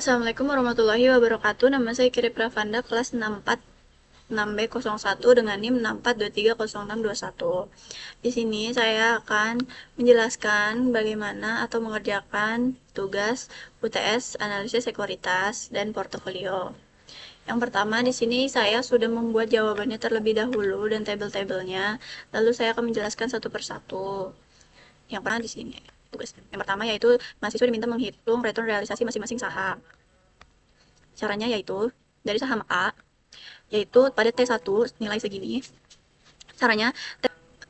Assalamualaikum warahmatullahi wabarakatuh. Nama saya Kiri Pravanda, kelas 64 6B01 dengan NIM 64230621. Di sini saya akan menjelaskan bagaimana atau mengerjakan tugas UTS analisis sekuritas dan portofolio. Yang pertama di sini saya sudah membuat jawabannya terlebih dahulu dan tabel-tabelnya, lalu saya akan menjelaskan satu persatu. Yang pertama di sini tugas yang pertama yaitu mahasiswa diminta menghitung return realisasi masing-masing saham. Caranya yaitu dari saham A, yaitu pada T1 nilai segini. Caranya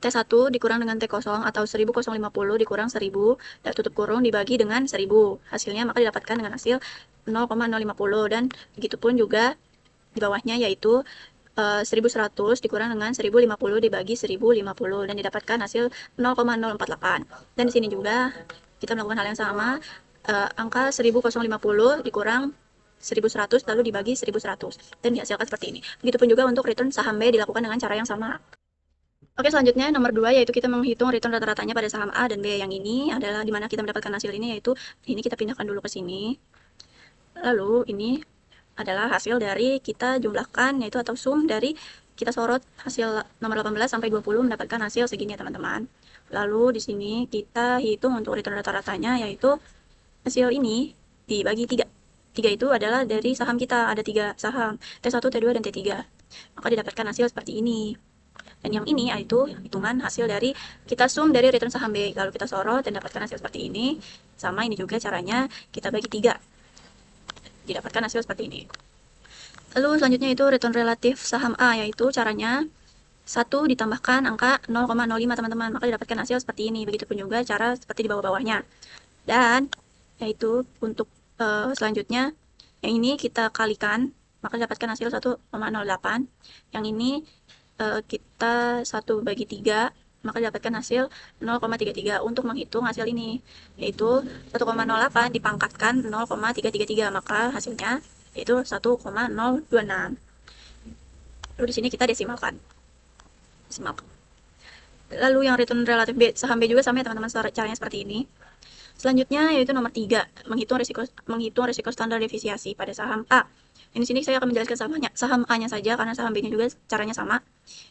T1 dikurang dengan T0 atau 1050 dikurang 1000 dan tutup kurung dibagi dengan 1000. Hasilnya maka didapatkan dengan hasil 0,050 dan begitupun juga di bawahnya yaitu 1100 dikurang dengan 1050 dibagi 1050 dan didapatkan hasil 0,048. Dan di sini juga kita melakukan hal yang sama, angka 1050 dikurang 1100 lalu dibagi 1100 dan dihasilkan seperti ini. Begitupun juga untuk return saham B dilakukan dengan cara yang sama. Oke, selanjutnya nomor 2 yaitu kita menghitung return rata-ratanya pada saham A dan B. Yang ini adalah dimana kita mendapatkan hasil ini, yaitu ini kita pindahkan dulu ke sini. Lalu ini adalah hasil dari kita jumlahkan, yaitu atau sum dari kita sorot hasil nomor 18 sampai 20 mendapatkan hasil segini ya teman-teman. Lalu di sini kita hitung untuk return rata-ratanya, yaitu hasil ini dibagi 3. 3 itu adalah dari saham kita, ada 3 saham, T1, T2, dan T3. Maka didapatkan hasil seperti ini. Dan yang ini yaitu hitungan hasil dari kita sum dari return saham B. Lalu kita sorot dan dapatkan hasil seperti ini. Sama ini juga caranya kita bagi 3. Didapatkan hasil seperti ini. Lalu selanjutnya itu return relatif saham A, yaitu caranya 1 ditambahkan angka 0,05 teman-teman, maka didapatkan hasil seperti ini. Begitupun juga cara seperti di bawah-bawahnya. Dan yaitu untuk selanjutnya yang ini kita kalikan, maka dapatkan hasil 1,08. Yang ini kita 1 bagi 3, maka dapatkan hasil 0,33. Untuk menghitung hasil ini, yaitu 1,08 dipangkatkan 0,333, maka hasilnya yaitu 1,026. Lalu di sini kita desimalkan. Lalu yang return relatif B, saham B juga sama ya teman-teman, caranya seperti ini. Selanjutnya yaitu nomor 3, menghitung risiko standar defisiasi pada saham A. Di sini saya akan menjelaskan saham A-nya saja karena saham B-nya juga caranya sama.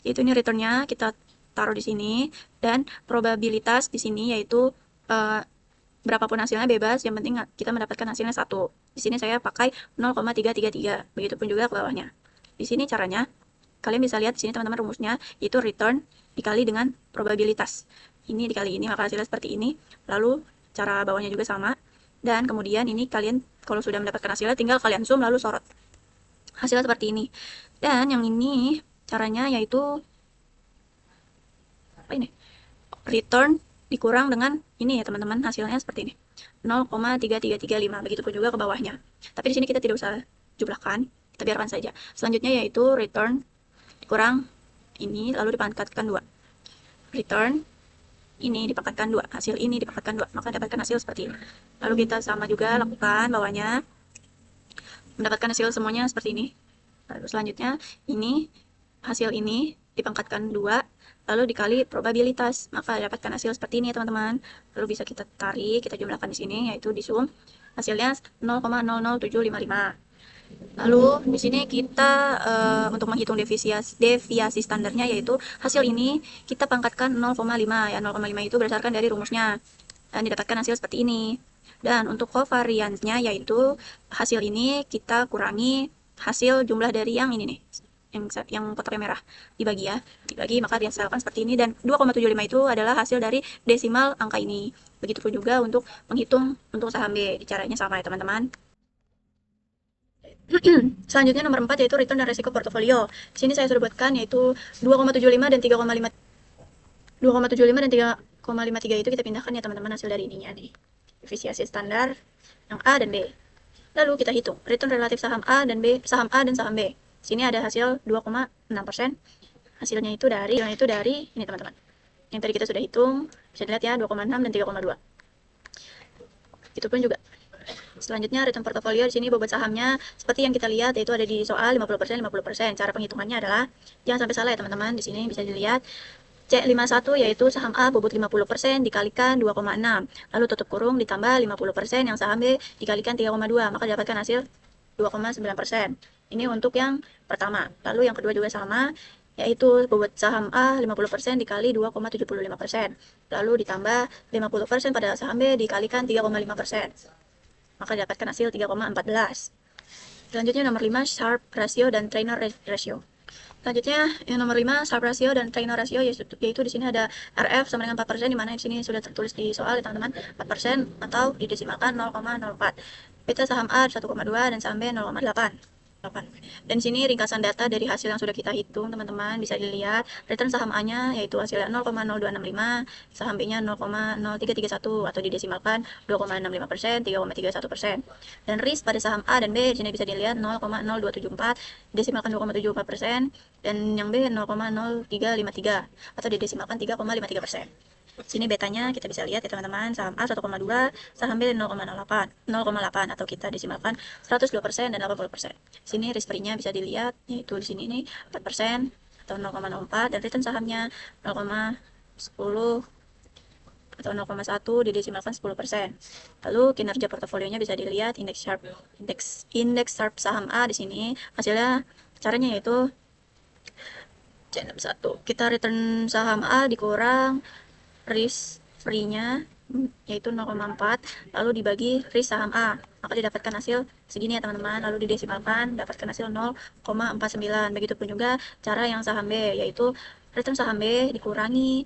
Yaitu ini returnnya kita taruh di sini dan probabilitas di sini yaitu berapapun hasilnya bebas, yang penting kita mendapatkan hasilnya 1. Di sini saya pakai 0,333. Begitupun juga ke bawahnya. Di sini caranya kalian bisa lihat di sini teman-teman rumusnya yaitu return dikali dengan probabilitas. Ini dikali ini maka hasilnya seperti ini. Lalu cara bawahnya juga sama. Dan kemudian ini kalian kalau sudah mendapatkan hasilnya tinggal kalian zoom lalu sorot. Hasilnya seperti ini. Dan yang ini caranya yaitu apa ini? Return dikurang dengan ini ya teman-teman, hasilnya seperti ini. 0,3335. Begitupun juga ke bawahnya. Tapi di sini kita tidak usah jumlahkan, kita biarkan saja. Selanjutnya yaitu return dikurang ini lalu dipangkatkan 2. Return ini dipangkatkan 2, hasil ini dipangkatkan 2, maka dapatkan hasil seperti ini. Lalu kita sama juga lakukan bawahnya, mendapatkan hasil semuanya seperti ini. Lalu selanjutnya ini hasil ini dipangkatkan 2, lalu dikali probabilitas, maka dapatkan hasil seperti ini ya teman-teman. Lalu bisa kita tarik, kita jumlahkan di sini, yaitu di sum hasilnya 0,00755. Lalu di sini kita untuk menghitung deviasi standarnya yaitu hasil ini kita pangkatkan 0,5 ya. 0,5 itu berdasarkan dari rumusnya dan didapatkan hasil seperti ini. Dan untuk covariance-nya yaitu hasil ini kita kurangi hasil jumlah dari yang ini nih, yang kotaknya merah, dibagi maka dihasilkan seperti ini. Dan 2,75 itu adalah hasil dari desimal angka ini. Begitupun juga untuk menghitung untuk saham B, caranya sama ya teman-teman. Selanjutnya nomor 4 yaitu return dan resiko portofolio. Di sini saya sudah buatkan yaitu 2,75 dan 3,5 2,75 dan 3,53 itu kita pindahkan ya teman-teman, hasil dari ininya nih. Efisiensi standar yang A dan B. Lalu kita hitung return relatif saham A dan B, saham A dan saham B. Di sini ada hasil 2,6%. Hasilnya itu dari ini teman-teman. Yang tadi kita sudah hitung, bisa dilihat ya 2,6 dan 3,2. Itu pun juga. Selanjutnya return portofolio, di sini bobot sahamnya seperti yang kita lihat yaitu ada di soal 50%. Cara penghitungannya adalah jangan sampai salah ya teman-teman. Di sini bisa dilihat C51 yaitu saham A bobot 50% dikalikan 2,6. Lalu tutup kurung ditambah 50% yang saham B dikalikan 3,2. Maka dapatkan hasil 2,9%. Ini untuk yang pertama. Lalu yang kedua juga sama, yaitu bobot saham A 50% dikali 2,75%. Lalu ditambah 50% pada saham B dikalikan 3,5%. Maka dapatkan hasil 3,14. Selanjutnya nomor 5, Sharpe ratio dan Trainor ratio. Selanjutnya yang nomor 5, Sharpe ratio dan Trainor ratio, yaitu di sini ada RF sama dengan 4%, di mana di sini sudah tertulis di soal ya teman-teman, 4% atau didesimalkan 0,04. Beta saham A 1,2 dan saham B 0,8. Dan sini ringkasan data dari hasil yang sudah kita hitung, teman-teman bisa dilihat. Return saham A-nya yaitu hasilnya 0,0265, saham B-nya 0,0331 atau didesimalkan 2,65%, 3,31%. Dan risk pada saham A dan B di sini bisa dilihat 0,0274, didesimalkan 2,74%, dan yang B 0,0353 atau didesimalkan 3,53%. Sini betanya kita bisa lihat ya teman-teman, saham A 1,2, saham B 0,8 atau kita desimalkan 102% dan 80%. Sini risk free-nya bisa dilihat, yaitu di sini ini 4% atau 0,04, dan return sahamnya 0,10 atau 0,1 didesimalkan 10%. Lalu kinerja portofolionya bisa dilihat, indeks Sharpe saham A di sini hasilnya, caranya yaitu C61. Kita return saham A dikurang risk free-nya yaitu 0,4, lalu dibagi risk saham A, maka didapatkan hasil segini ya teman-teman, lalu didesimalkan dapatkan hasil 0,49. Begitupun juga cara yang saham B, yaitu return saham B dikurangi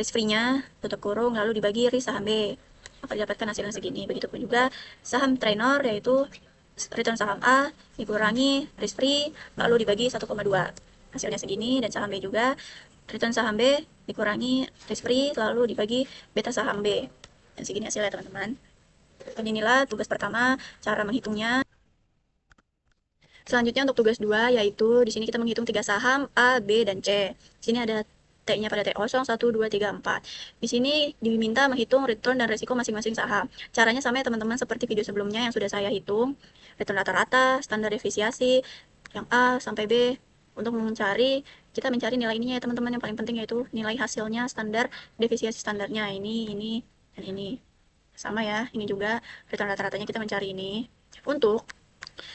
risk free-nya, tutup kurung, lalu dibagi risk saham B, maka didapatkan hasilnya segini. Begitupun juga saham Trainor, yaitu return saham A dikurangi risk free, lalu dibagi 1,2, hasilnya segini. Dan saham B juga return saham B dikurangi risk free lalu dibagi beta saham B, dan segini hasilnya teman-teman. Dan inilah tugas pertama, cara menghitungnya. Selanjutnya untuk tugas 2, yaitu di sini kita menghitung 3 saham A, B, dan C. Di sini ada T-nya pada T0, 1, 2, 3, 4. Di sini diminta menghitung return dan resiko masing-masing saham. Caranya sama ya teman-teman, seperti video sebelumnya yang sudah saya hitung. Return rata-rata, standar deviasi, yang A sampai B. Untuk kita mencari nilai ininya ya teman-teman, yang paling penting yaitu nilai hasilnya, standar deviasi standarnya, ini, dan ini. Sama ya, ini juga return rata-ratanya kita mencari ini. Untuk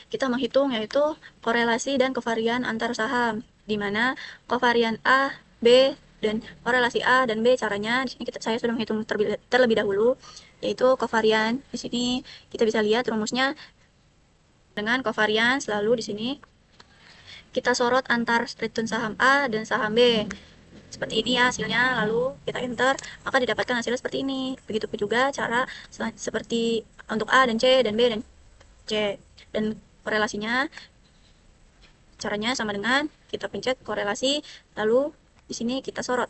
kita menghitung yaitu korelasi dan kovarian antar saham, di mana kovarian A, B, dan korelasi A dan B caranya di sini saya sudah menghitung terlebih dahulu, yaitu kovarian. Di sini kita bisa lihat rumusnya dengan kovarian, selalu di sini kita sorot antar return saham A dan saham B. Seperti ini ya hasilnya, lalu kita enter, maka didapatkan hasilnya seperti ini. Begitu juga cara seperti untuk A dan C dan B dan C. Dan korelasinya, caranya sama dengan kita pencet korelasi, lalu di sini kita sorot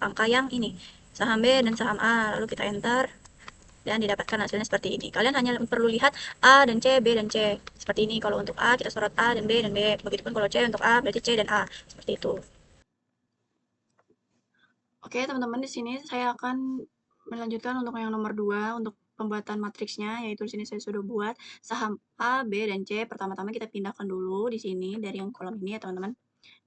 angka yang ini, saham B dan saham A, lalu kita enter, dan didapatkan hasilnya seperti ini. Kalian hanya perlu lihat A dan C, B dan C. Seperti ini, kalau untuk A kita sorot A dan B dan B. Begitupun kalau C untuk A berarti C dan A. Seperti itu. Oke teman-teman, di sini saya akan melanjutkan untuk yang nomor 2, untuk pembuatan matriksnya, yaitu di sini saya sudah buat saham A, B, dan C. Pertama-tama kita pindahkan dulu di sini dari yang kolom ini ya teman-teman.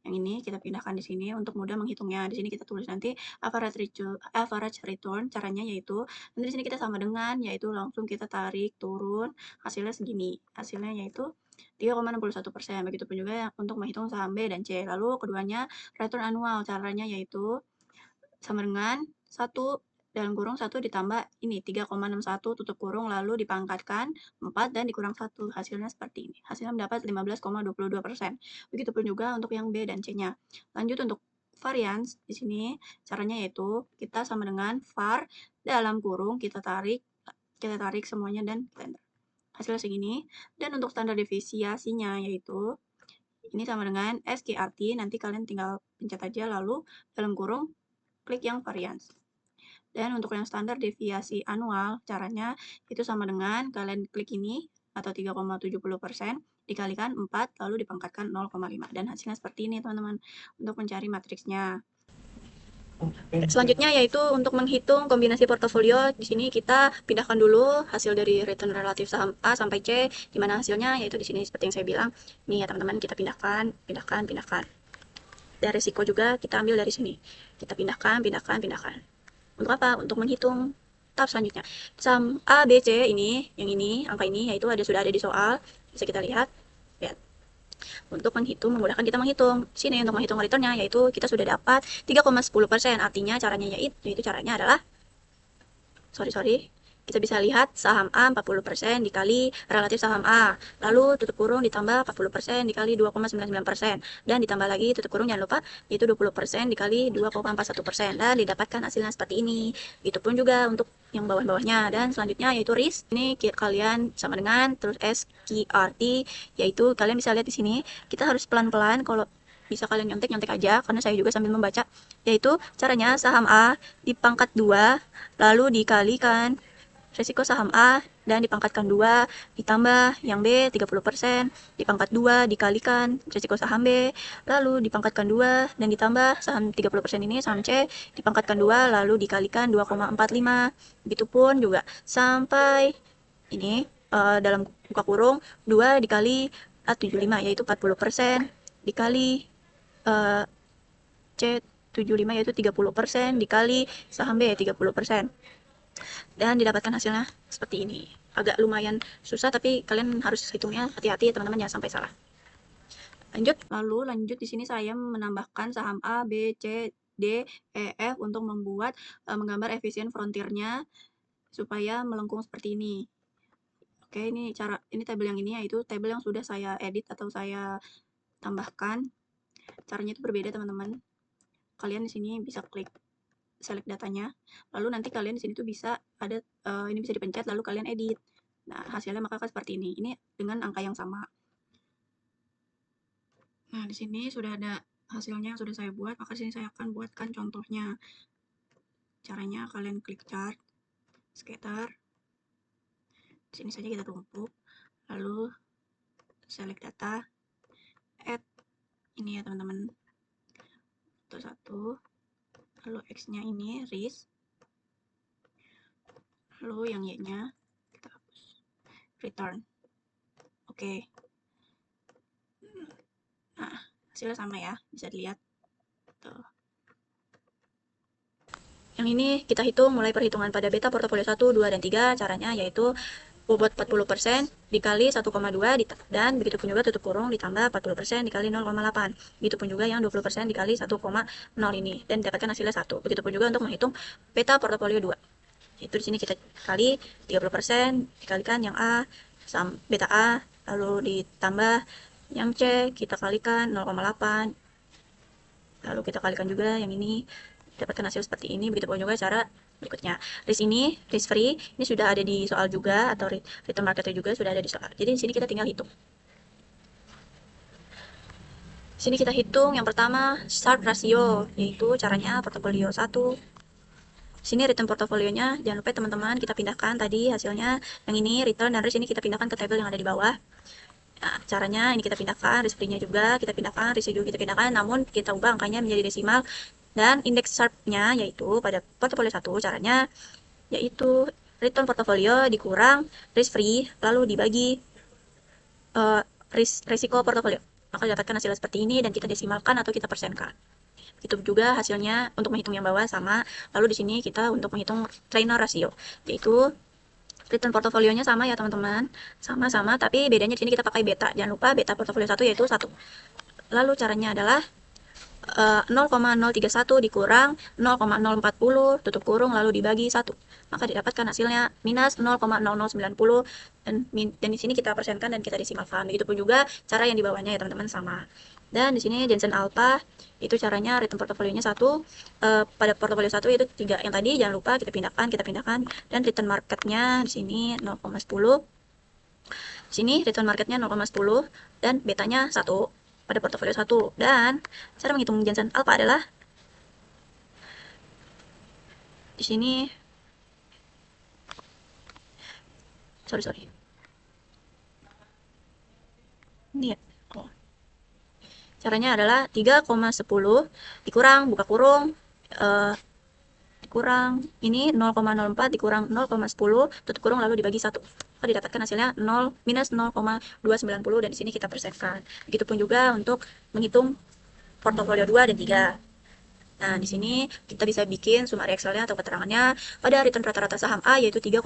Yang ini kita pindahkan di sini untuk mudah menghitungnya. Di sini kita tulis nanti average return, caranya yaitu nanti di sini kita sama dengan, yaitu langsung kita tarik turun, hasilnya segini. Hasilnya yaitu 3,61%. Begitupun juga untuk menghitung saham B dan C. Lalu keduanya return annual, caranya yaitu sama dengan 1 dalam kurung 1 ditambah ini 3,61 tutup kurung, lalu dipangkatkan 4 dan dikurang 1, hasilnya seperti ini. Hasilnya mendapat 15,22%. Begitupun juga untuk yang B dan C-nya. Lanjut untuk variance, di sini caranya yaitu kita sama dengan var dalam kurung kita tarik semuanya dan kita enter. Hasilnya segini. Dan untuk standar deviasinya yaitu ini sama dengan SKRT, nanti kalian tinggal pencet aja lalu dalam kurung klik yang variance. Dan untuk yang standar deviasi anual, caranya itu sama dengan kalian klik ini atau 3,70% dikalikan 4 lalu dipangkatkan 0,5, dan hasilnya seperti ini teman-teman untuk mencari matriksnya. Selanjutnya yaitu untuk menghitung kombinasi portofolio. Di sini kita pindahkan dulu hasil dari return relatif saham A sampai C, di mana hasilnya yaitu di sini seperti yang saya bilang. Ini ya teman-teman, kita pindahkan. dan resiko juga kita ambil dari sini. Kita pindahkan. Untuk apa? Untuk menghitung tahap selanjutnya. Saham A, B, C ini, yang ini, angka ini, yaitu sudah ada di soal. Bisa kita lihat. Lihat. Untuk memudahkan kita menghitung. Sini untuk menghitung returnnya, yaitu kita sudah dapat 3,10%. Artinya caranya caranya adalah, kita bisa lihat saham A 40% dikali relatif saham A, lalu tutup kurung ditambah 40% dikali 2,99%, dan ditambah lagi tutup kurung jangan lupa, yaitu 20% dikali 2,41%, dan didapatkan hasilnya seperti ini. Itu pun juga untuk yang bawah-bawahnya, dan selanjutnya yaitu risk. Ini kalian sama dengan terus SQRT, yaitu kalian bisa lihat di sini, kita harus pelan-pelan. Kalau bisa kalian nyontek aja, karena saya juga sambil membaca, yaitu caranya saham A dipangkat 2, lalu dikalikan resiko saham A dan dipangkatkan 2, ditambah yang B 30%, dipangkat 2 dikalikan resiko saham B, lalu dipangkatkan 2 dan ditambah saham 30% ini saham C, dipangkatkan 2 lalu dikalikan 2,45. Begitupun juga sampai ini dalam buka kurung 2 dikali 75 yaitu 40%, dikali C 75 yaitu 30%, dikali saham B 30%. Dan didapatkan hasilnya seperti ini. Agak lumayan susah, tapi kalian harus hitungnya hati-hati teman-teman, jangan sampai salah. Lanjut di sini saya menambahkan saham A, B, C, D, E, F untuk membuat menggambar efisien frontiernya supaya melengkung seperti ini. Oke, ini tabel yang ini, yaitu tabel yang sudah saya edit atau saya tambahkan. Caranya itu berbeda teman-teman. Kalian di sini bisa klik select datanya, lalu nanti kalian di sini tuh bisa ada ini bisa dipencet lalu kalian edit. Nah, hasilnya maka seperti ini. Ini dengan angka yang sama. Nah, di sini sudah ada hasilnya yang sudah saya buat, maka di sini saya akan buatkan contohnya. Caranya kalian klik chart, scatter. Di sini saja kita tumpuk, lalu select data, add ini ya teman-teman. Satu, lalu X-nya ini risk, lalu yang Y-nya kita hapus, return. Oke. Nah, hasilnya sama ya, bisa dilihat. Tuh. Yang ini kita hitung mulai perhitungan pada beta portofolio 1, 2, dan 3. Caranya yaitu bobot 40% dikali 1,2 dan begitu pun juga tutup kurung ditambah 40% dikali 0,8. Begitu pun juga yang 20% dikali 1,0 ini dan dapatkan hasilnya 1. Begitu pun juga untuk menghitung beta portofolio 2. Itu di sini kita kali 30% dikalikan yang A, beta A, lalu ditambah yang C, kita kalikan 0,8. Lalu kita kalikan juga yang ini, dapatkan hasil seperti ini. Begitu pun juga cara berikutnya. Risk free, ini sudah ada di soal juga, atau return marketnya juga sudah ada di soal. Jadi di sini kita tinggal hitung. Sini kita hitung yang pertama Sharpe ratio, yaitu caranya portofolio 1. Sini return portofolionya, jangan lupa teman-teman kita pindahkan tadi hasilnya yang ini return dan risk ini kita pindahkan ke tabel yang ada di bawah. Nah, caranya ini kita pindahkan, risk free-nya juga kita pindahkan, risk juga kita pindahkan, namun kita ubah angkanya menjadi desimal. Dan indeks Sharpe-nya yaitu pada portofolio 1 caranya yaitu return portofolio dikurang risk free lalu dibagi risiko portofolio, maka didapatkan hasil seperti ini dan kita desimalkan atau kita persenkan. Itu juga hasilnya untuk menghitung yang bawah sama. Lalu di sini kita untuk menghitung trainer ratio, yaitu return portofolionya sama ya teman-teman, sama-sama, tapi bedanya di sini kita pakai beta. Jangan lupa beta portofolio 1 yaitu 1. Lalu caranya adalah 0,031 dikurang 0,040 tutup kurung lalu dibagi 1, maka didapatkan hasilnya minus 0,0090 dan di sini kita persenkan dan kita desimalkan. Begitupun juga cara yang di bawahnya ya teman-teman sama. Dan di sini Jensen Alpha itu caranya return portofolionya 1 pada portofolio 1 itu 3 yang tadi, jangan lupa kita pindahkan dan return marketnya di sini 0,10. Di sini return marketnya 0,10 dan betanya 1 pada portofolio 1. Dan cara menghitung Jensen Alpha adalah di sini ini ya. Caranya adalah 3,10 dikurang buka kurung dikurang ini 0,04 dikurang 0,10 tutup kurung lalu dibagi 1, maka didapatkan hasilnya minus 0,290 dan di sini kita persenkan. Begitupun juga untuk menghitung portofolio 2 dan 3. Nah, di sini kita bisa bikin summary Excel-nya atau keterangannya pada return rata-rata saham A yaitu 3,56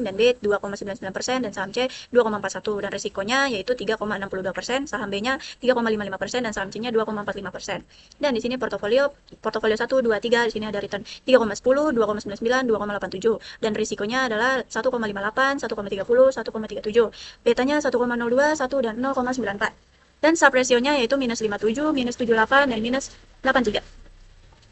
dan B 2,99% dan saham C 2,41 dan risikonya yaitu 3,62%, saham B-nya 3,55% dan saham C-nya 2,45%. Dan di sini portofolio 1, 2, 3 di sini ada return 3,10, 2,99, 2,87 dan risikonya adalah 1,58, 1,30, 1,37. Betanya 1,02, 1 dan 0,94. Dan sub ratio-nya yaitu minus 57, minus 78 dan minus 83.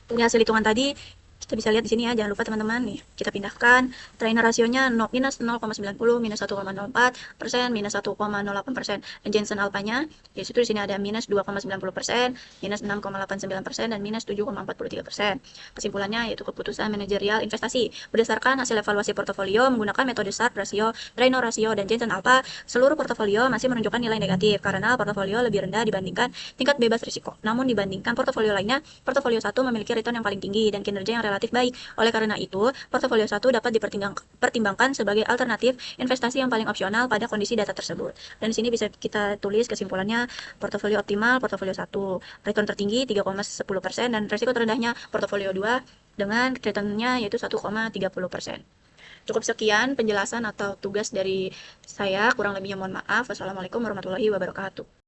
Dari hasil hitungan tadi kita bisa lihat di sini ya, jangan lupa teman-teman nih, kita pindahkan trainer rasionya minus 0,90, minus 1,04%, minus 1,08%, dan Jensen alpanya di situ di sini ada minus 2,90%, minus 6,89% dan minus 7,43%. Kesimpulannya yaitu keputusan manajerial investasi berdasarkan hasil evaluasi portofolio menggunakan metode Sharpe rasio, Draino rasio, dan Jensen alpha, seluruh portofolio masih menunjukkan nilai negatif karena portofolio lebih rendah dibandingkan tingkat bebas risiko. Namun dibandingkan portofolio lainnya, portofolio 1 memiliki return yang paling tinggi dan kinerja yang relatif baik. Oleh karena itu, portofolio 1 dapat dipertimbangkan sebagai alternatif investasi yang paling opsional pada kondisi data tersebut. Dan di sini bisa kita tulis kesimpulannya, portofolio optimal portofolio 1, return tertinggi 3,10% dan resiko terendahnya portofolio 2 dengan returnnya yaitu 1,30%. Cukup sekian penjelasan atau tugas dari saya, kurang lebihnya mohon maaf. Wassalamualaikum warahmatullahi wabarakatuh.